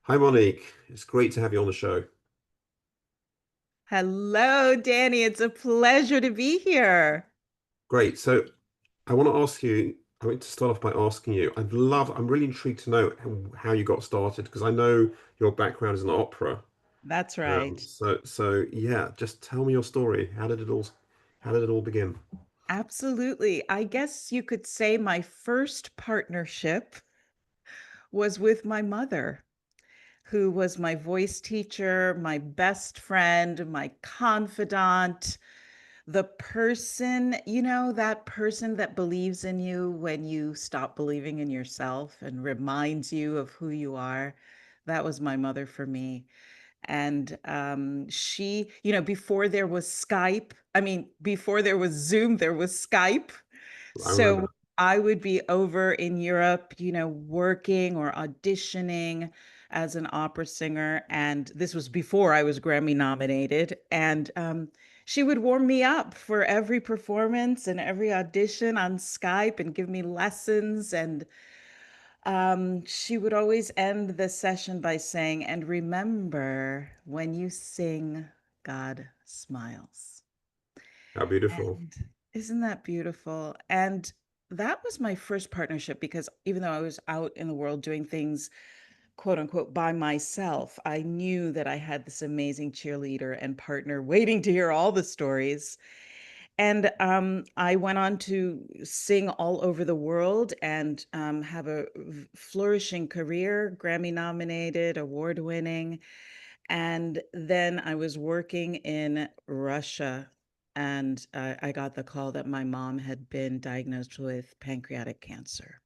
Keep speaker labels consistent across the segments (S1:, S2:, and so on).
S1: Hi, Monique. It's great to have you on the show.
S2: Hello, Danny. It's a pleasure to be here.
S1: Great. So, I want to ask you, I want to start off by asking you, I'm really intrigued to know how you got started because I know your background is in opera.
S2: That's right.
S1: So yeah, just tell me your story. How did it all begin?
S2: Absolutely. I guess you could say my first partnership was with my mother, who was my voice teacher, my best friend, my confidant, the person, that person that believes in you when you stop believing in yourself and reminds you of who you are. That was my mother for me. And she, before there was Skype, I mean, before there was Zoom, there was Skype.
S1: I
S2: So
S1: remember.
S2: I would be over in Europe, working or auditioning as an opera singer. And this was before I was Grammy nominated. And she would warm me up for every performance and every audition on Skype and give me lessons. And she would always end the session by saying, "And remember, when you sing, God smiles."
S1: How beautiful.
S2: And isn't that beautiful? And that was my first partnership because even though I was out in the world doing things, quote unquote, by myself, I knew that I had this amazing cheerleader and partner waiting to hear all the stories. And I went on to sing all over the world and have a flourishing career, Grammy nominated, award winning. And then I was working in Russia and I got the call that my mom had been diagnosed with pancreatic cancer.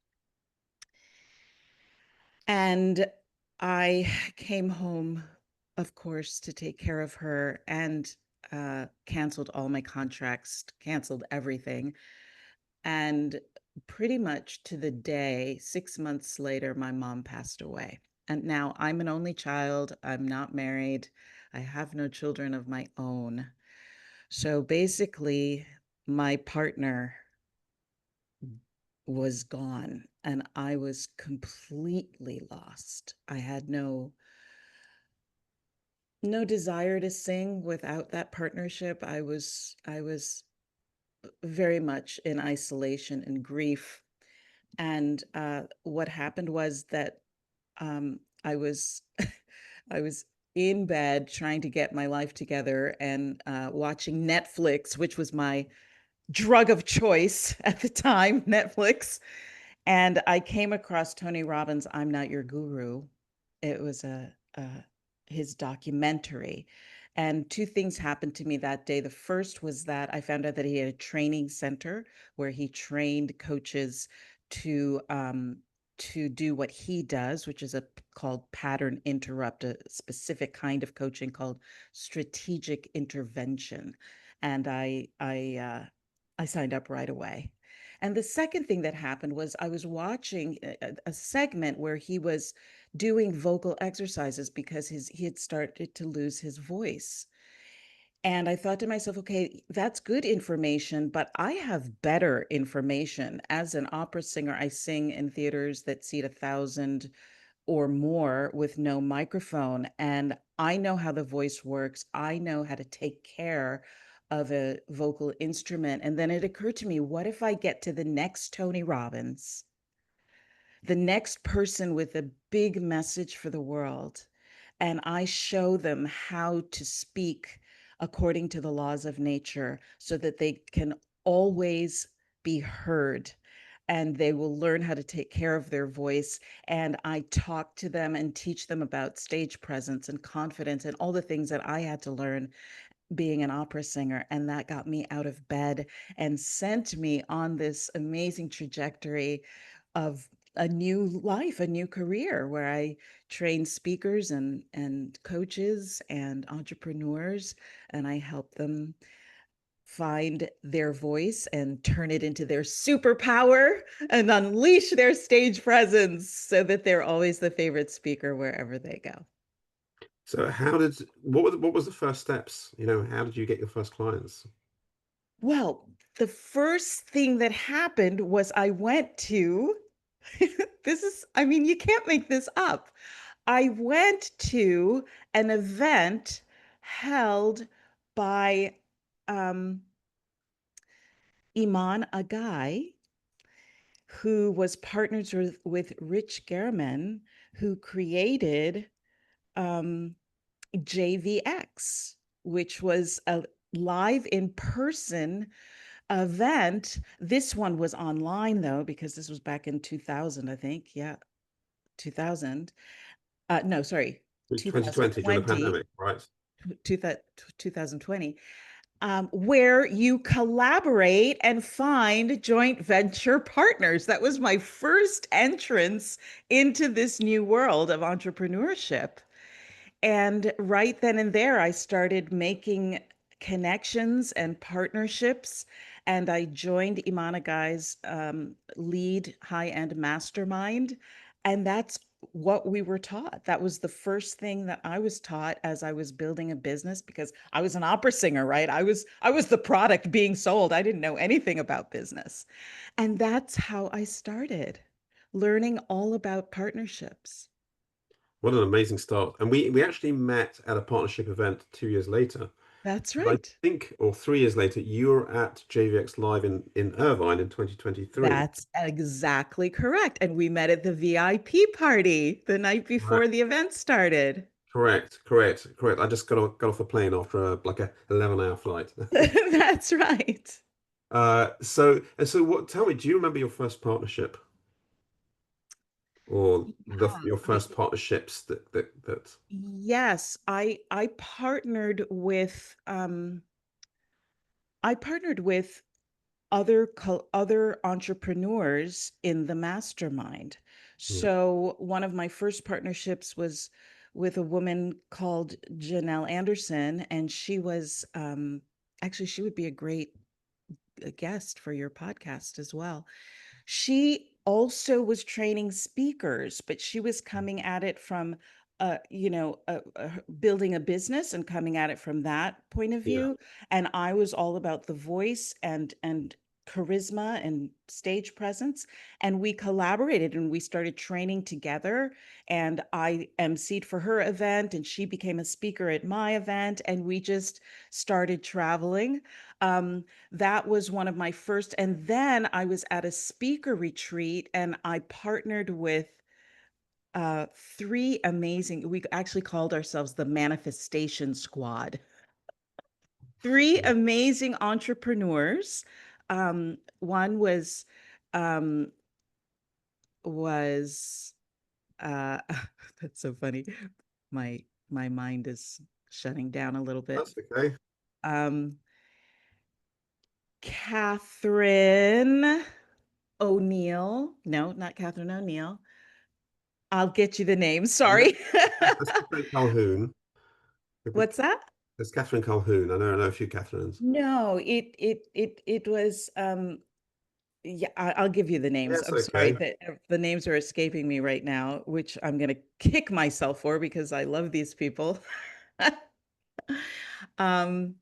S2: And I came home, of course, to take care of her and canceled all my contracts, canceled everything. And pretty much to the day, 6 months later, my mom passed away. And now I'm an only child. I'm not married. I have no children of my own. So basically, my partner was gone and I was completely lost. I had no desire to sing without that partnership. I was very much in isolation and grief. And what happened was that I was I was in bed trying to get my life together and watching Netflix, which was my drug of choice at the time, Netflix. And I came across Tony Robbins' "I'm Not Your Guru." It was a his documentary. And two things happened to me that day. The first was that I found out that he had a training center where he trained coaches to to do what he does, which is called pattern interrupt, a specific kind of coaching called strategic intervention. And I signed up right away. And the second thing that happened was I was watching a segment where he was doing vocal exercises because he had started to lose his voice. And I thought to myself, okay, that's good information, but I have better information. As an opera singer, I sing in theaters that seat 1,000 or more with no microphone. And I know how the voice works. I know how to take care of a vocal instrument. And then it occurred to me, what if I get to the next Tony Robbins, the next person with a big message for the world, and I show them how to speak according to the laws of nature so that they can always be heard and they will learn how to take care of their voice. And I talk to them and teach them about stage presence and confidence and all the things that I had to learn being an opera singer. And that got me out of bed and sent me on this amazing trajectory of a new life, a new career where I train speakers and coaches and entrepreneurs, and I help them find their voice and turn it into their superpower and unleash their stage presence so that they're always the favorite speaker wherever they go.
S1: So what was the first steps? How did you get your first clients?
S2: Well, the first thing that happened was I went to, this is, I mean, you can't make this up. I went to an event held by um, Iman Agai, who was partners with Rich Gehrman, who created um, JVX, which was a live in person event. This one was online though, because this was back in 2000, I think. Yeah, 2000. No, sorry,
S1: 2020 during the
S2: 2020,
S1: pandemic, right?
S2: 2020, where you collaborate and find joint venture partners. That was my first entrance into this new world of entrepreneurship. And right then and there, I started making connections and partnerships. And I joined Imana Guy's lead high-end mastermind. And that's what we were taught. That was the first thing that I was taught as I was building a business, because I was an opera singer, right? I was the product being sold. I didn't know anything about business. And that's how I started learning all about partnerships.
S1: What an amazing start. And we actually met at a partnership event 2 years later.
S2: That's
S1: And I
S2: right.
S1: think, or 3 years later, you were at JVX Live in Irvine in 2023.
S2: That's exactly correct. And we met at the VIP party the night
S1: Right.
S2: before the event started.
S1: Correct, correct, correct. I just got off the plane after like a 11-hour flight.
S2: That's right.
S1: So what, tell me, do you remember your first partnership or
S2: Yeah,
S1: your first partnerships that
S2: yes, I partnered with other entrepreneurs in the mastermind.
S1: Hmm,
S2: So one of my first partnerships was with a woman called Janelle Anderson, and she was actually she would be a great guest for your podcast as well. She also was training speakers, but she was coming at it from building a business and coming at it from that point of
S1: yeah.
S2: view. And I was all about the voice and charisma and stage presence. And we collaborated and we started training together. And I emceed for her event, and she became a speaker at my event, and we just started traveling. Um, that was one of my first. And then I was at a speaker retreat and I partnered with three amazing, we actually called ourselves the Manifestation Squad, three
S1: Yeah.
S2: amazing entrepreneurs. One um, was that's so funny. My my mind is shutting down a little bit.
S1: That's okay.
S2: Um, Catherine O'Neill. No, not Catherine O'Neill. I'll get you the name.
S1: I know
S2: Sorry.
S1: that's Catherine Calhoun.
S2: What's that?
S1: There's Catherine Calhoun. I know a few Catherines.
S2: No, it was yeah, I'll give you the names.
S1: Yes,
S2: I'm sorry
S1: okay.
S2: that the names are escaping me right now, which I'm gonna kick myself for because I love these people. Um,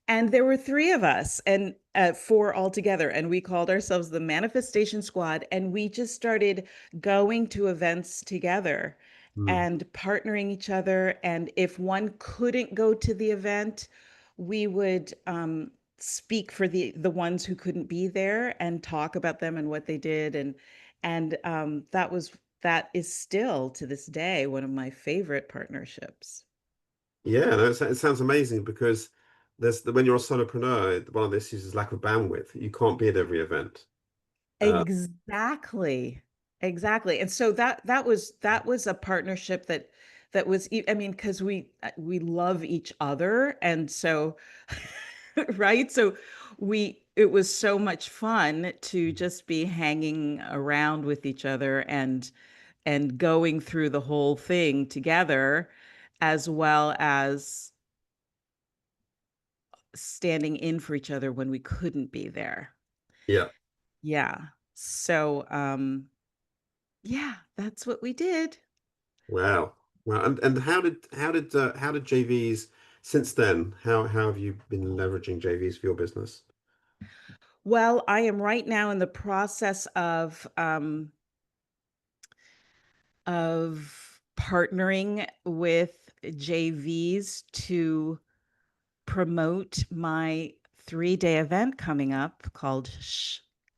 S2: and there were three of us, and four altogether, and we called ourselves the Manifestation Squad. And we just started going to events together
S1: Hmm.
S2: and partnering each other. And if one couldn't go to the event, we would speak for the ones who couldn't be there and talk about them and what they did. And that is still to this day one of my favorite partnerships.
S1: Yeah, no, it sounds amazing because when you're a solopreneur, one of the issues is lack of bandwidth. You can't be at every event. Uh,
S2: Exactly. Exactly. And so that was a partnership that was I mean, because we love each other. And so right. So we it was so much fun to just be hanging around with each other and going through the whole thing together, as well as standing in for each other when we couldn't be there.
S1: yeah.
S2: Yeah. So yeah, that's what we did.
S1: Wow. Wow. And how did JVs since then? How have you been leveraging JVs for your business?
S2: Well, I am right now in the process of partnering with JVs to promote my 3-day event coming up called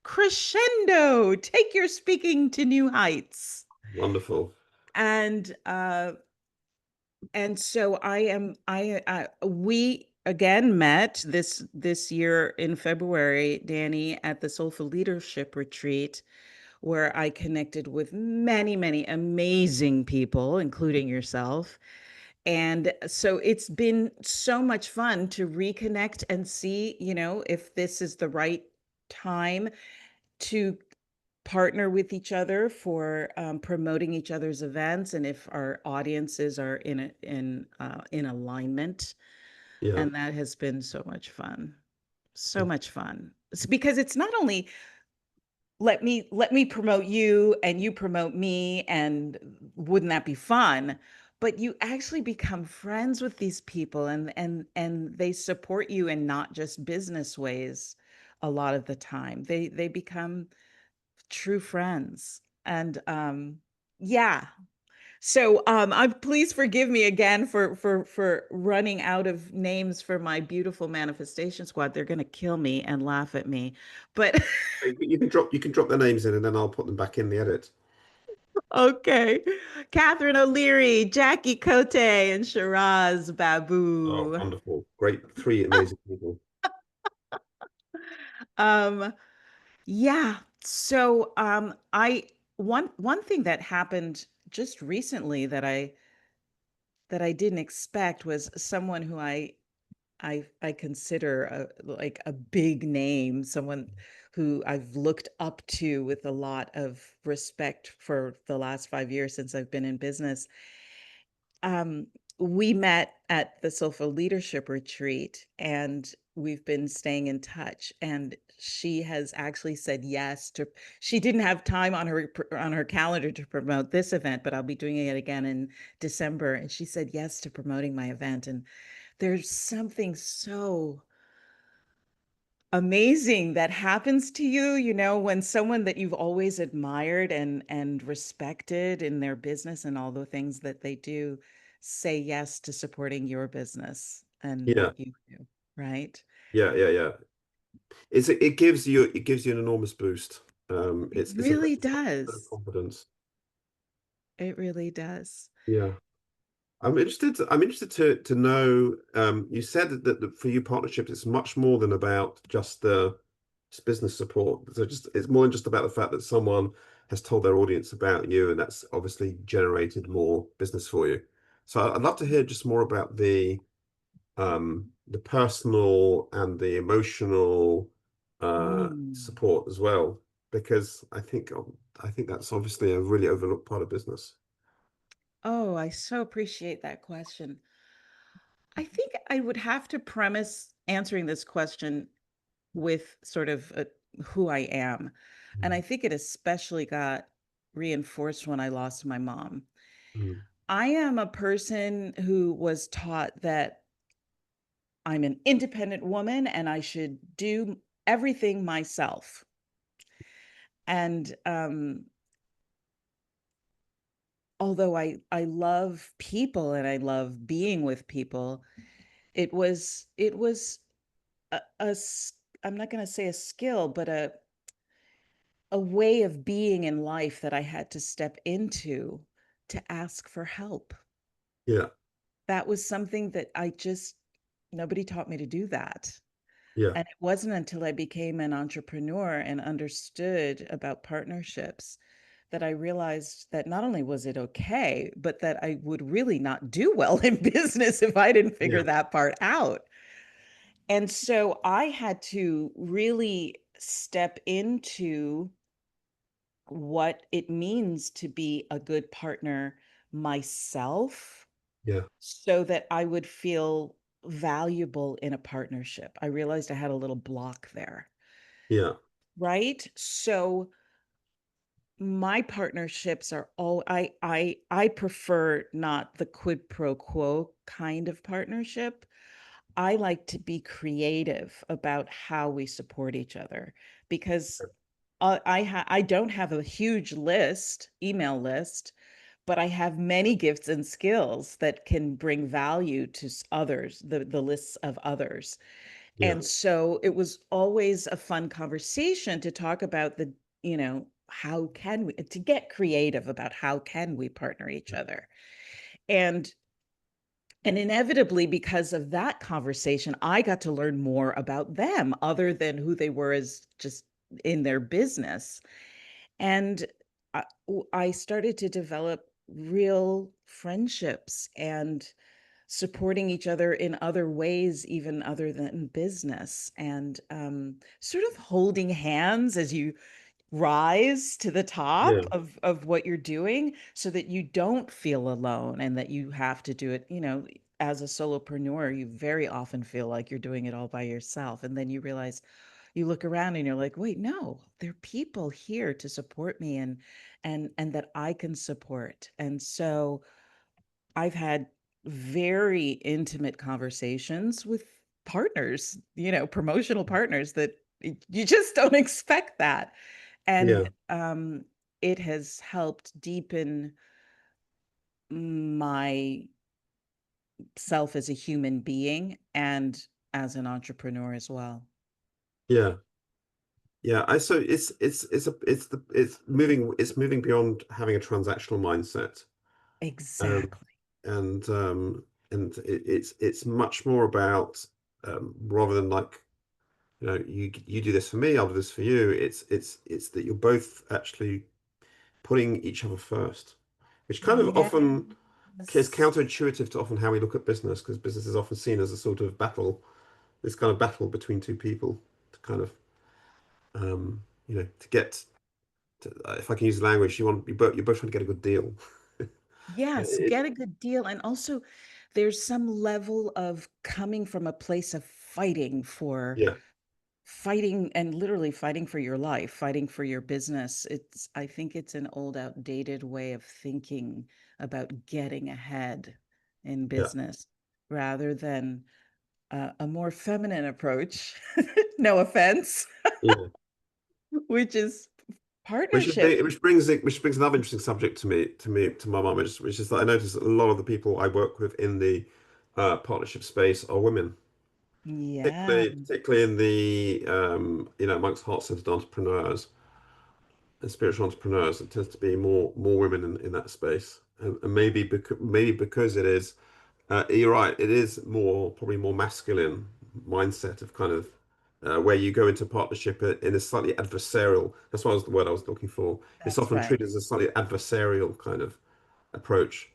S2: Crescendo, Take Your Speaking to New Heights.
S1: Wonderful.
S2: And so we again met this year in February, Danny, at the Soulful Leadership Retreat, where I connected with many, many amazing people, including yourself. And so it's been so much fun to reconnect and see, if this is the right time to partner with each other for promoting each other's events, and if our audiences are in alignment.
S1: Yeah.
S2: And that has been so much fun, so much fun. It's because it's not only let me promote you and you promote me, and wouldn't that be fun, but you actually become friends with these people, and they support you in not just business ways. A lot of the time they become true friends. And yeah, so I'm please forgive me again for running out of names for my beautiful manifestation squad. They're going to kill me and laugh at me, but
S1: You can drop their names in and then I'll put them back in the edit.
S2: okay. Catherine O'Leary, Jackie Cote, and Shiraz
S1: Oh,
S2: Babu.
S1: wonderful. Great. Three amazing people.
S2: Um, yeah. So I one thing that happened just recently that I didn't expect was someone who I consider like a big name, someone who I've looked up to with a lot of respect for the last 5 years since I've been in business. Um, we met at the Soulful Leadership Retreat, and we've been staying in touch. And she has actually said yes to. She didn't have time on her calendar to promote this event, but I'll be doing it again in December. And she said yes to promoting my event. And there's something so amazing that happens to you, when someone that you've always admired and respected in their business and all the things that they do say yes to supporting your business and
S1: Yeah.
S2: what you do, right?
S1: Yeah. Yeah. Yeah. It gives you an enormous boost.
S2: It
S1: It's a
S2: really
S1: bit of
S2: does.
S1: confidence.
S2: It really does.
S1: Yeah. I'm interested to know. You said that for you partnerships, it's much more than about just the business support. So it's more than just about the fact that someone has told their audience about you, and that's obviously generated more business for you. So I'd love to hear just more about the personal and the emotional
S2: Mm.
S1: support as well, because I think that's obviously a really overlooked part of business.
S2: Oh, I so appreciate that question. I think I would have to premise answering this question with sort of who I am. And
S1: Mm.
S2: I think it especially got reinforced when I lost my mom.
S1: Mm.
S2: I am a person who was taught that I'm an independent woman and I should do everything myself. And although I love people and I love being with people, it was I'm not going to say a skill, but a way of being in life that I had to step into to ask for help.
S1: Yeah.
S2: That was something that nobody taught me to do that.
S1: Yeah.
S2: And it wasn't until I became an entrepreneur and understood about partnerships that I realized that not only was it okay, but that I would really not do well in business if I didn't figure
S1: Yeah.
S2: that part out. And so I had to really step into what it means to be a good partner myself
S1: Yeah.
S2: so that I would feel valuable in a partnership. I realized I had a little block there,
S1: Yeah.
S2: right? So my partnerships are all I prefer not the quid pro quo kind of partnership. I like to be creative about how we support each other because I don't have a huge email list, but I have many gifts and skills that can bring value to others, the lists of others.
S1: Yeah.
S2: And so it was always a fun conversation to talk about how can we to get creative about how can we partner each other. And inevitably, because of that conversation, I got to learn more about them other than who they were as just in their business. And I started to develop real friendships and supporting each other in other ways, even other than business, and sort of holding hands as you rise to the top
S1: Yeah.
S2: of what you're doing so that you don't feel alone and that you have to do it, as a solopreneur, you very often feel like you're doing it all by yourself. And then you realize, you look around and you're like, wait, no, there are people here to support me and that I can support. And so I've had very intimate conversations with partners, promotional partners that you just don't expect that.
S1: Yeah.
S2: And it has helped deepen my self as a human being and as an entrepreneur as well.
S1: Yeah. Yeah. So it's moving beyond having a transactional mindset. Um,
S2: Exactly.
S1: and it's much more about rather than like, you do this for me, I'll do this for you. It's that you're both actually putting each other first, which kind of often is
S2: Yes.
S1: counterintuitive to often how we look at business, because business is often seen as a sort of battle, this kind of battle between two people to kind of to get to, if I can use the language, you're both trying to get a good deal.
S2: Yes,
S1: It,
S2: get a good deal. And also, there's some level of coming from a place of
S1: yeah,
S2: fighting and literally fighting for your life, fighting for your business. I think it's an old, outdated way of thinking about getting ahead in
S1: yeah,
S2: business rather than a more feminine approach, no offense,
S1: yeah.
S2: which is
S1: Which is
S2: partnership.
S1: which brings another interesting subject to my mind, which is that I notice that a lot of the people I work with in the partnership space are women,
S2: Yeah,
S1: particularly in the amongst heart-centered entrepreneurs and spiritual entrepreneurs. It tends to be more women in that space, and maybe because it is, you're right, it is probably more masculine mindset of kind of where you go into partnership in a slightly adversarial. That's what was the word I was looking for. It's
S2: that's
S1: often
S2: right.
S1: treated as a slightly adversarial kind of approach,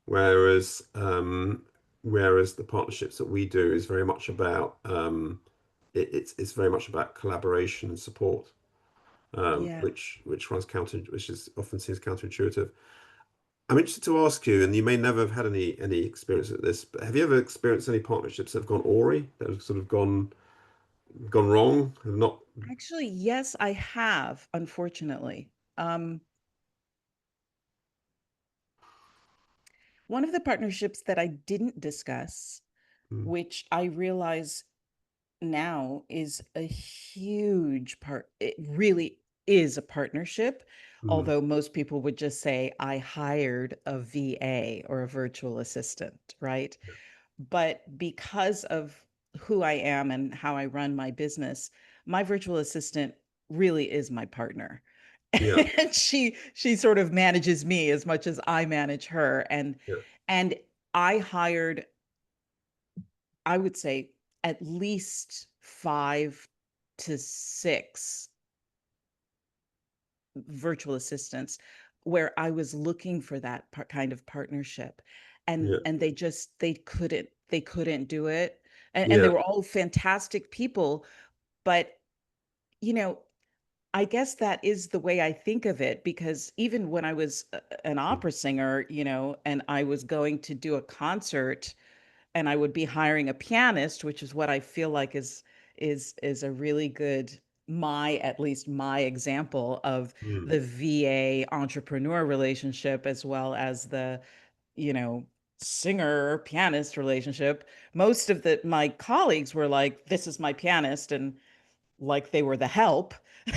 S1: whereas the partnerships that we do is very much about it's very much about collaboration and support,
S2: Yeah.
S1: which is often seems counterintuitive. I'm interested to ask you, and you may never have had any experience at this, but have you ever experienced any partnerships that have gone awry, that have sort of gone wrong, have not?
S2: Actually, yes, I have, unfortunately. Um, One of the partnerships that I didn't discuss,
S1: Mm,
S2: which I realize now is a huge part, it really is a partnership,
S1: mm,
S2: although most people would just say, I hired a VA or a virtual assistant, right? But because of who I am and how I run my business, my virtual assistant really is my partner.
S1: yeah,
S2: And she sort of manages me as much as I manage her.
S1: yeah,
S2: And I hired, I would say, at least 5 to 6 virtual assistants where I was looking for that kind of partnership.
S1: yeah,
S2: And they couldn't do it. And they
S1: yeah,
S2: were all fantastic people, but you know, I guess that is the way I think of it because even when I was an
S1: mm,
S2: opera singer, and I was going to do a concert and I would be hiring a pianist, which is what I feel like is a really good, my at least my example of
S1: mm,
S2: the VA entrepreneur relationship as well as the, you know, singer pianist relationship. Most of my colleagues were like, this is my pianist, and like they were the help.
S1: Yeah.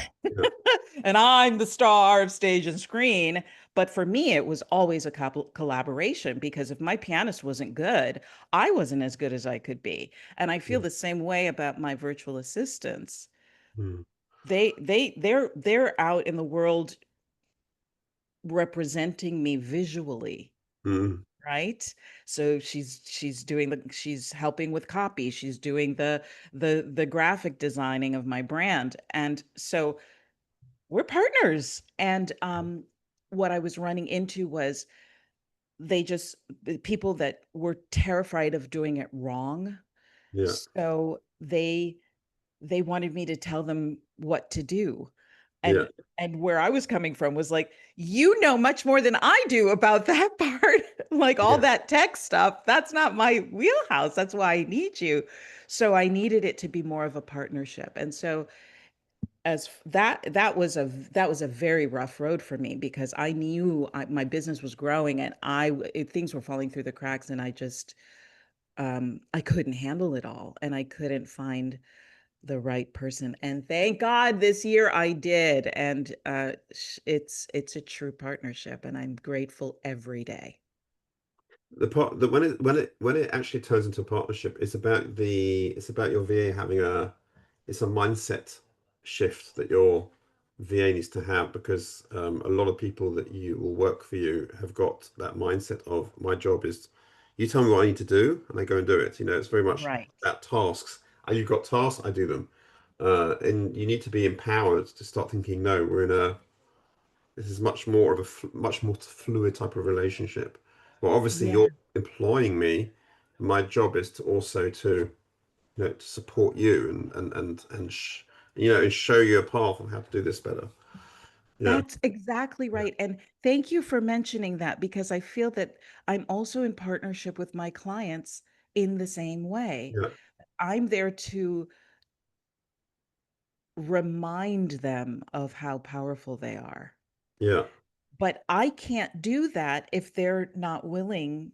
S2: And I'm the star of stage and screen. But for me, it was always a collaboration because if my pianist wasn't good, I wasn't as good as I could be. And I feel
S1: Yeah.
S2: the same way about my virtual assistants.
S1: Mm.
S2: They're out in the world representing me visually,
S1: Mm.
S2: right? So she's helping with copy, she's doing the graphic designing of my brand. And so we're partners. And what I was running into was they just the people that were terrified of doing it wrong.
S1: Yeah.
S2: So they wanted me to tell them what to do.
S1: Yeah.
S2: And where I was coming from was like, you know much more than I do about that part. Like all
S1: Yeah.
S2: that tech stuff, that's not my wheelhouse. That's why I need you. So I needed it to be more of a partnership. And so as that was a very rough road for me because I knew my business was growing and things were falling through the cracks and I couldn't handle it all and I couldn't find the right person. And thank God this year I did. And it's a true partnership, and I'm grateful every day.
S1: The part that when it actually turns into a partnership, it's about your VA having it's a mindset shift that your VA needs to have because a lot of people that you will work for you have got that mindset of my job is you tell me what I need to do and I go and do it. You know, it's very much
S2: Right.
S1: about tasks. And you've got tasks, I do them. And you need to be empowered to start thinking, no, this is much more of much more fluid type of relationship. Well, obviously
S2: Yeah.
S1: you're employing me. My job is to also to support you and show you a path on how to do this better. Yeah,
S2: That's exactly
S1: yeah,
S2: right. And thank you for mentioning that because I feel that I'm also in partnership with my clients in the same way.
S1: yeah,
S2: I'm there to remind them of how powerful they are.
S1: yeah,
S2: But I can't do that if they're not willing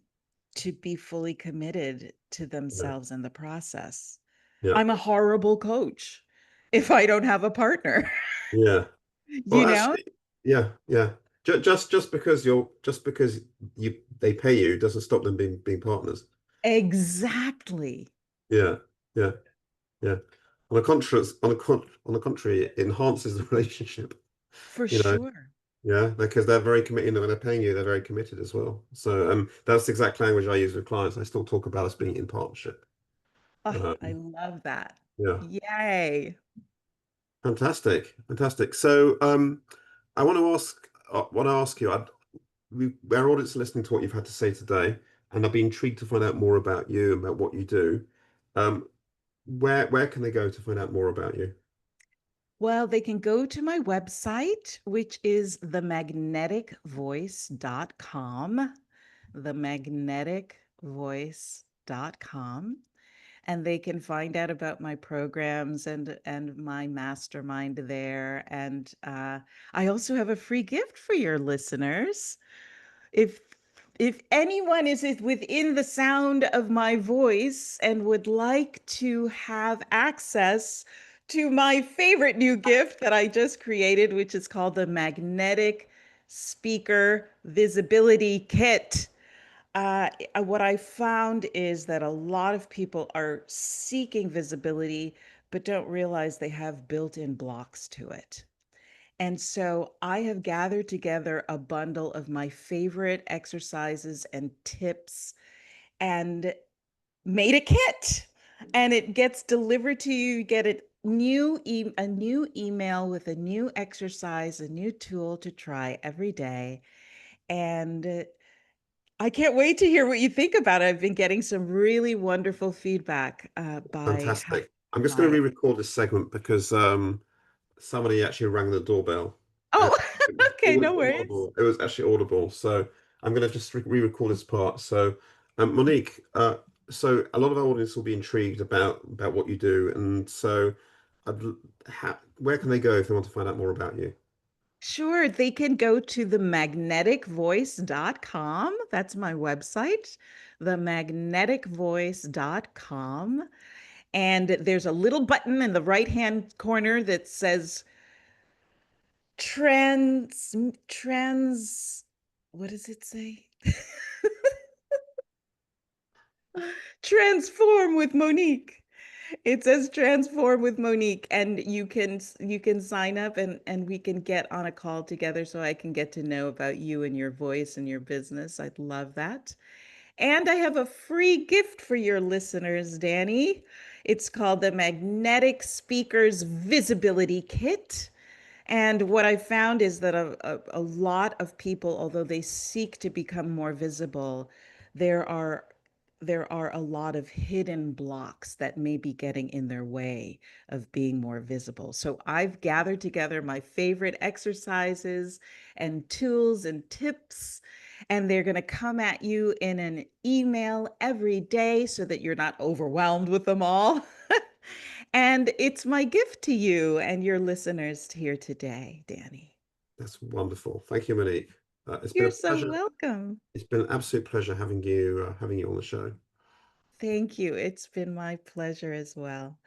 S2: to be fully committed to
S1: yeah,
S2: themselves in the process.
S1: yeah,
S2: I'm a horrible coach if I don't have a partner,
S1: yeah. Well,
S2: you know?
S1: actually, yeah, yeah. Just because you they pay you doesn't stop them being partners.
S2: Exactly.
S1: Yeah, yeah, yeah. On the contrary, it enhances the relationship.
S2: For
S1: You know,
S2: sure.
S1: yeah, because they're very committed. When they're paying you, they're very committed as well. So that's the exact language I use with clients. I still talk about us being in partnership.
S2: Oh, I
S1: Um,
S2: love that.
S1: yeah,
S2: Yay.
S1: fantastic, fantastic. So want to ask you. Our audience are listening to what you've had to say today, and I'd be intrigued to find out more about you and about what you do. Um, where can they go to find out more about you?
S2: Well, they can go to my website, which is themagneticvoice.com, themagneticvoice.com. And they can find out about my programs and my mastermind there. And I also have a free gift for your listeners. If if anyone is within the sound of my voice and would like to have access to my favorite new gift that I just created, which is called the Magnetic Speaker Visibility Kit. What I found is that a lot of people are seeking visibility, but don't realize they have built in blocks to it. And so I have gathered together a bundle of my favorite exercises and tips and made a kit. And it gets delivered to you. You get a new email with a new exercise, a new tool to try every day. And I can't wait to hear what you think about it. I've been getting some really wonderful feedback by
S1: Fantastic. I'm just going to
S2: my.
S1: re-record this segment because somebody actually rang the doorbell. And
S2: Oh,
S1: it
S2: okay,
S1: was
S2: no worries.
S1: audible. It was actually audible. So I'm going to just re-record this part. So, Monique, so a lot of our audience will be intrigued about what you do, and so where can they go if they want to find out more about you?
S2: Sure, they can go to themagneticvoice.com. That's my website, themagneticvoice.com. And there's a little button in the right-hand corner that says trans trans what does it say? Transform with Monique. It says transform with Monique, and you can sign up, and we can get on a call together so I can get to know about you and your voice and your business. I'd love that. And I have a free gift for your listeners, Danny. It's called the Magnetic Speakers Visibility Kit. And what I found is that a lot of people, although they seek to become more visible, there are there are a lot of hidden blocks that may be getting in their way of being more visible. So I've gathered together my favorite exercises and tools and tips, and they're going to come at you in an email every day so that you're not overwhelmed with them all. And it's my gift to you and your listeners here today, Danny.
S1: That's wonderful. Thank you, Monique. It's been
S2: You're
S1: a
S2: so
S1: pleasure.
S2: welcome.
S1: It's been an absolute pleasure having you on the show.
S2: Thank you. It's been my pleasure as well.